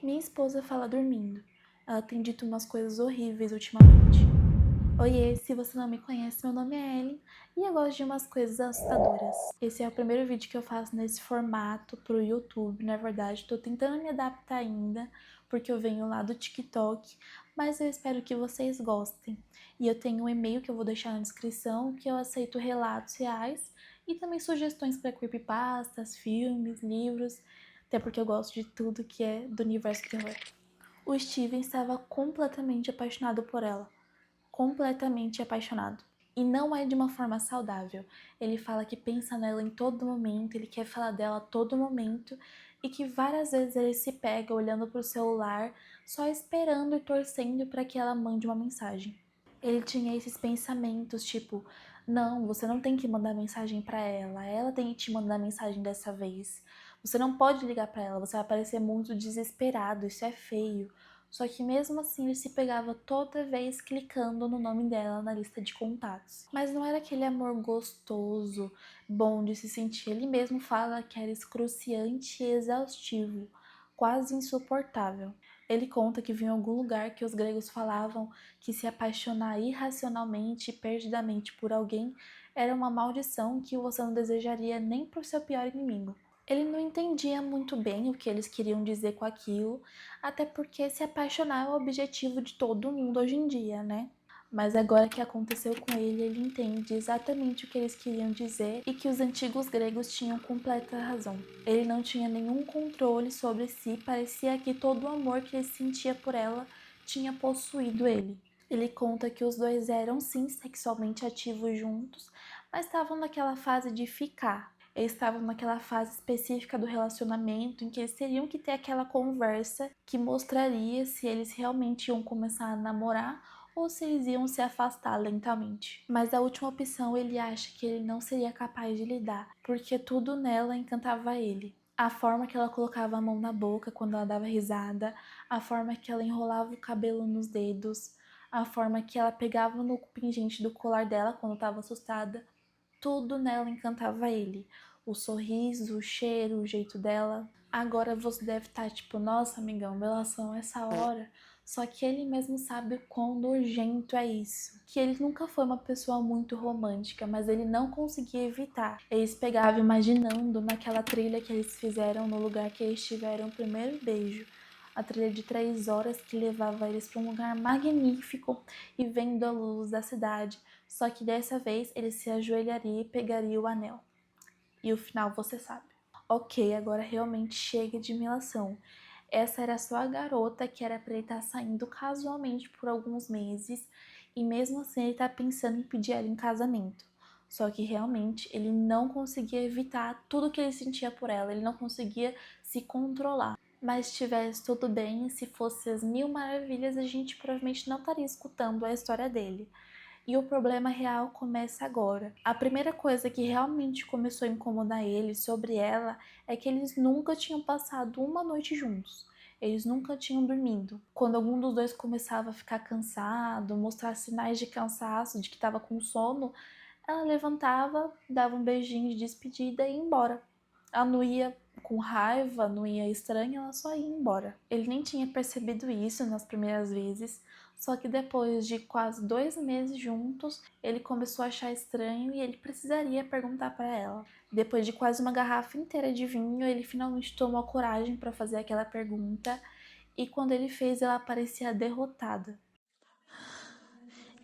Minha esposa fala dormindo. Ela tem dito umas coisas horríveis ultimamente. Oiê, se você não me conhece, meu nome é Ellen e eu gosto de umas coisas assustadoras. Esse é o primeiro vídeo que eu faço nesse formato pro YouTube. Na verdade, tô tentando me adaptar ainda, porque eu venho lá do TikTok, mas eu espero que vocês gostem. E eu tenho um e-mail que eu vou deixar na descrição, que eu aceito relatos reais e também sugestões para creepypastas, filmes, livros, até porque eu gosto de tudo que é do universo terror. O Steven estava completamente apaixonado por ela. Completamente apaixonado. E não é de uma forma saudável. Ele fala que pensa nela em todo momento, ele quer falar dela a todo momento e que várias vezes ele se pega olhando para o celular, só esperando e torcendo para que ela mande uma mensagem. Ele tinha esses pensamentos tipo, não, você não tem que mandar mensagem para ela tem que te mandar mensagem dessa vez. Você não pode ligar para ela, você vai parecer muito desesperado, isso é feio. Só que mesmo assim ele se pegava toda vez clicando no nome dela na lista de contatos. Mas não era aquele amor gostoso, bom de se sentir. Ele mesmo fala que era excruciante e exaustivo, quase insuportável. Ele conta que viu em algum lugar que os gregos falavam que se apaixonar irracionalmente e perdidamente por alguém era uma maldição que você não desejaria nem por seu pior inimigo. Ele não entendia muito bem o que eles queriam dizer com aquilo, até porque se apaixonar é o objetivo de todo mundo hoje em dia, né? Mas agora que aconteceu com ele, ele entende exatamente o que eles queriam dizer e que os antigos gregos tinham completa razão. Ele não tinha nenhum controle sobre si, parecia que todo o amor que ele sentia por ela tinha possuído ele. Ele conta que os dois eram sim sexualmente ativos juntos, mas estavam naquela fase de ficar. Eles estavam naquela fase específica do relacionamento em que eles teriam que ter aquela conversa que mostraria se eles realmente iam começar a namorar ou se eles iam se afastar lentamente. Mas a última opção ele acha que ele não seria capaz de lidar, porque tudo nela encantava ele. A forma que ela colocava a mão na boca quando ela dava risada, a forma que ela enrolava o cabelo nos dedos, a forma que ela pegava no pingente do colar dela quando estava assustada. Tudo nela encantava ele. O sorriso, o cheiro, o jeito dela. Agora você deve estar tipo, nossa, amigão, relação essa hora. Só que ele mesmo sabe o quão nojento é isso. Que ele nunca foi uma pessoa muito romântica, mas ele não conseguia evitar. Eles pegavam imaginando naquela trilha que eles fizeram no lugar que eles tiveram o primeiro beijo. A trilha de 3 horas que levava eles para um lugar magnífico e vendo a luz da cidade. Só que dessa vez ele se ajoelharia e pegaria o anel. E o final você sabe. Ok, agora realmente chega de melação. Essa era só a garota que era pra ele estar saindo casualmente por alguns meses e mesmo assim ele tá pensando em pedir ela em casamento. Só que realmente ele não conseguia evitar tudo que ele sentia por ela, ele não conseguia se controlar. Mas se tivesse tudo bem, se fosse as mil maravilhas, a gente provavelmente não estaria escutando a história dele. E o problema real começa agora. A primeira coisa que realmente começou a incomodar ele sobre ela é que eles nunca tinham passado uma noite juntos. Eles nunca tinham dormido. Quando algum dos dois começava a ficar cansado, mostrar sinais de cansaço, de que estava com sono, ela levantava, dava um beijinho de despedida e ia embora. Ela não ia com raiva, não ia estranha, ela só ia embora. Ele nem tinha percebido isso nas primeiras vezes, só que depois de quase 2 meses juntos, ele começou a achar estranho e ele precisaria perguntar para ela. Depois de quase uma garrafa inteira de vinho, ele finalmente tomou coragem para fazer aquela pergunta e quando ele fez, ela parecia derrotada.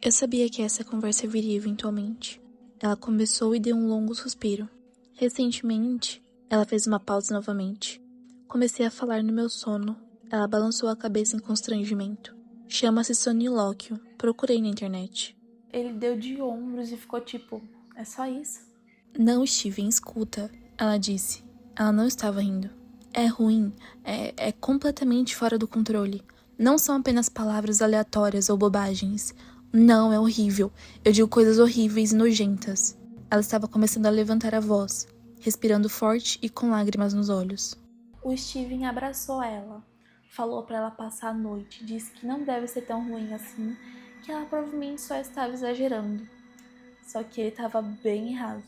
Eu sabia que essa conversa viria eventualmente. Ela começou e deu um longo suspiro. Recentemente, ela fez uma pausa novamente. Comecei a falar no meu sono. Ela balançou a cabeça em constrangimento. Chama-se sonilóquio. Procurei na internet. Ele deu de ombros e ficou tipo, é só isso? Não, Steven, escuta, ela disse. Ela não estava rindo. É ruim, é completamente fora do controle. Não são apenas palavras aleatórias ou bobagens. Não, é horrível. Eu digo coisas horríveis e nojentas. Ela estava começando a levantar a voz, respirando forte e com lágrimas nos olhos. O Steven abraçou ela, falou para ela passar a noite, disse que não deve ser tão ruim assim, que ela provavelmente só estava exagerando. Só que ele estava bem errado.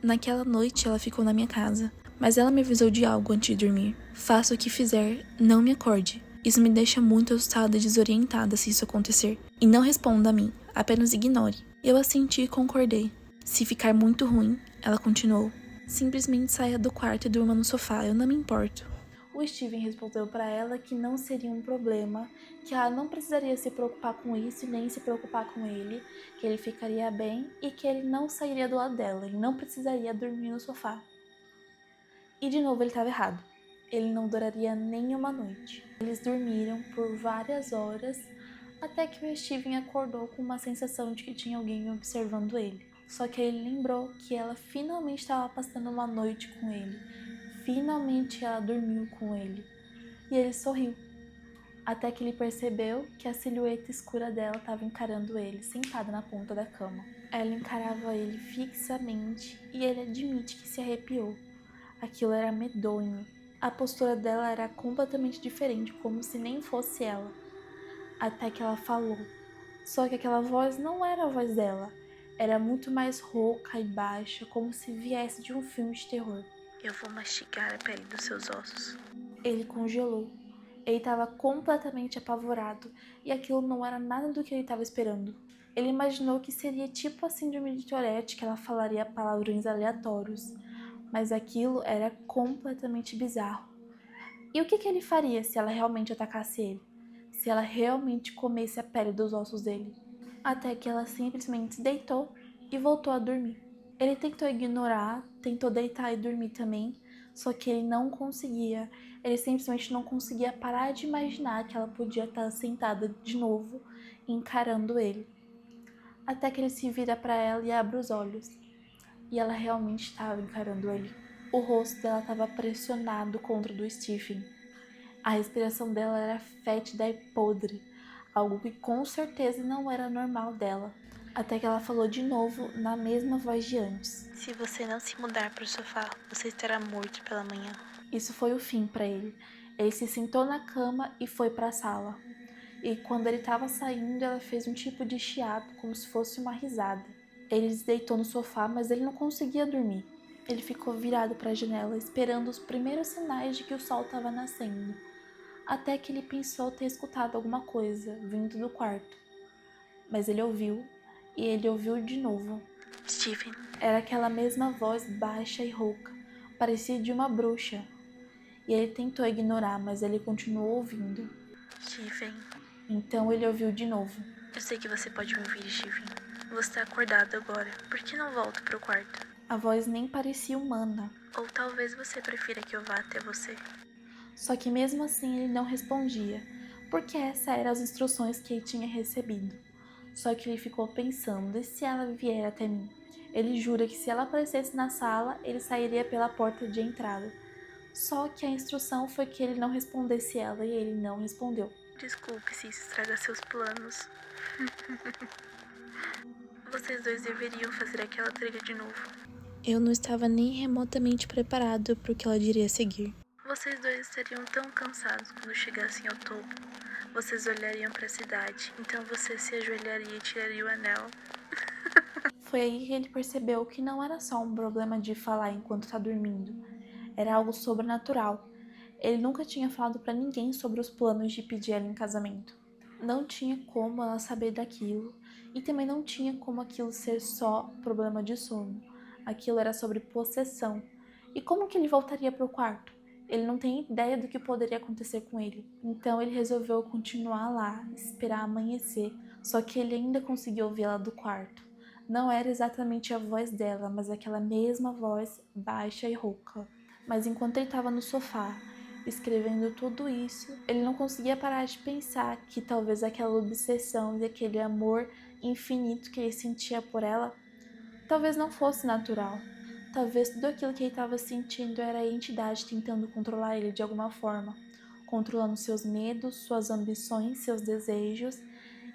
Naquela noite ela ficou na minha casa, Mas ela me avisou de algo antes de dormir. Faça o que fizer, não me acorde. Isso me deixa muito assustada e desorientada se isso acontecer. E não responda a mim, apenas ignore. Eu assenti e concordei. Se ficar muito ruim, ela continuou. Simplesmente saia do quarto e durma no sofá, eu não me importo. O Steven respondeu para ela que não seria um problema, que ela não precisaria se preocupar com isso e nem se preocupar com ele, que ele ficaria bem e que ele não sairia do lado dela e não precisaria dormir no sofá. E de novo ele estava errado. Ele não duraria nem uma noite. Eles dormiram por várias horas até que o Steven acordou com uma sensação de que tinha alguém observando ele. Só que ele lembrou que ela finalmente estava passando uma noite com ele. Finalmente ela dormiu com ele. E ele sorriu. Até que ele percebeu que a silhueta escura dela estava encarando ele, sentada na ponta da cama. Ela encarava ele fixamente e ele admite que se arrepiou. Aquilo era medonho. A postura dela era completamente diferente, como se nem fosse ela. Até que ela falou. Só que aquela voz não era a voz dela. Era muito mais rouca e baixa, como se viesse de um filme de terror. Eu vou mastigar a pele dos seus ossos. Ele congelou. Ele estava completamente apavorado e aquilo não era nada do que ele estava esperando. Ele imaginou que seria tipo a síndrome de Tourette, que ela falaria palavrões aleatórios, mas aquilo era completamente bizarro. E o que ele faria se ela realmente atacasse ele? Se ela realmente comesse a pele dos ossos dele? Até que ela simplesmente se deitou e voltou a dormir. Ele tentou ignorar, tentou deitar e dormir também, só que ele não conseguia. Ele simplesmente não conseguia parar de imaginar que ela podia estar sentada de novo, encarando ele. Até que ele se vira para ela e abre os olhos. E ela realmente estava encarando ele. O rosto dela estava pressionado contra o do Stephen. A respiração dela era fétida e podre, algo que com certeza não era normal dela. Até que ela falou de novo na mesma voz de antes. Se você não se mudar para o sofá, você estará morto pela manhã. Isso foi o fim para ele. Ele se sentou na cama e foi para a sala. E quando ele estava saindo, ela fez um tipo de chiado, como se fosse uma risada. Ele se deitou no sofá, mas ele não conseguia dormir. Ele ficou virado para a janela, esperando os primeiros sinais de que o sol estava nascendo. Até que ele pensou ter escutado alguma coisa vindo do quarto. Mas ele ouviu, e ele ouviu de novo. Stephen. Era aquela mesma voz baixa e rouca, parecia de uma bruxa. E ele tentou ignorar, mas ele continuou ouvindo. Stephen. Então ele ouviu de novo. Eu sei que você pode me ouvir, Stephen. Você está acordado agora. Por que não volta pro quarto? A voz nem parecia humana. Ou talvez você prefira que eu vá até você. Só que mesmo assim ele não respondia, porque essas eram as instruções que ele tinha recebido. Só que ele ficou pensando, e se ela vier até mim? Ele jura que se ela aparecesse na sala, ele sairia pela porta de entrada. Só que a instrução foi que ele não respondesse ela, e ele não respondeu. Desculpe se isso estraga seus planos. Vocês dois deveriam fazer aquela trilha de novo. Eu não estava nem remotamente preparado para o que ela diria a seguir. Vocês dois estariam tão cansados quando chegassem ao topo. Vocês olhariam para a cidade, então você se ajoelharia e tiraria o anel. Foi aí que ele percebeu que não era só um problema de falar enquanto está dormindo. Era algo sobrenatural. Ele nunca tinha falado para ninguém sobre os planos de pedir ela em casamento. Não tinha como ela saber daquilo, e também não tinha como aquilo ser só problema de sono. Aquilo era sobre possessão. E como que ele voltaria para o quarto? Ele não tem ideia do que poderia acontecer com ele. Então ele resolveu continuar lá, esperar amanhecer. Só que ele ainda conseguiu ouvir ela do quarto. Não era exatamente a voz dela, mas aquela mesma voz baixa e rouca. Mas enquanto ele estava no sofá, escrevendo tudo isso, ele não conseguia parar de pensar que talvez aquela obsessão e aquele amor infinito que ele sentia por ela, talvez não fosse natural. Talvez tudo aquilo que ele estava sentindo era a entidade tentando controlar ele de alguma forma, controlando seus medos, suas ambições, seus desejos,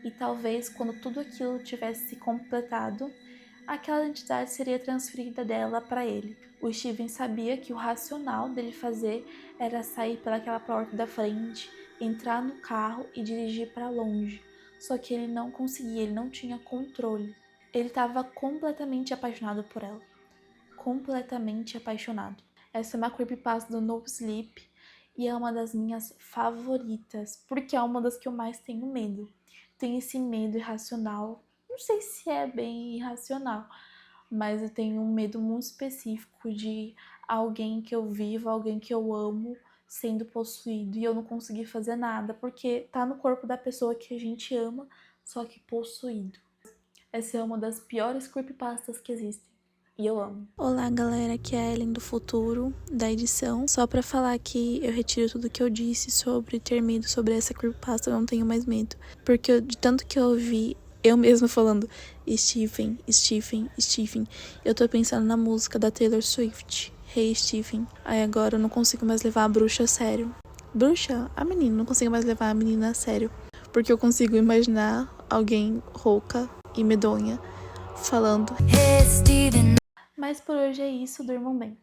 e talvez quando tudo aquilo tivesse se completado, aquela entidade seria transferida dela para ele. O Steven sabia que o racional dele fazer era sair pelaquela porta da frente, entrar no carro e dirigir para longe. Só que ele não conseguia, ele não tinha controle. Ele estava completamente apaixonado por ela. Completamente apaixonado. Essa é uma creepypasta do No Sleep e é uma das minhas favoritas, porque é uma das que eu mais tenho medo. Tem esse medo irracional, não sei se é bem irracional, mas eu tenho um medo muito específico de alguém que eu vivo, alguém que eu amo, sendo possuído e eu não conseguir fazer nada, porque tá no corpo da pessoa que a gente ama, só que possuído. Essa é uma das piores creepypastas que existem. E eu amo. Olá, galera, aqui é a Ellen do futuro, da edição. Só pra falar que eu retiro tudo que eu disse sobre ter medo sobre essa creepypasta, eu não tenho mais medo. Porque de tanto que eu ouvi eu mesma falando Stephen, Stephen, Stephen, eu tô pensando na música da Taylor Swift, Hey Stephen. Aí agora eu não consigo mais levar a bruxa a sério. Bruxa? A menina, não consigo mais levar a menina a sério. Porque eu consigo imaginar alguém rouca e medonha falando Mas por hoje é isso, durmam bem.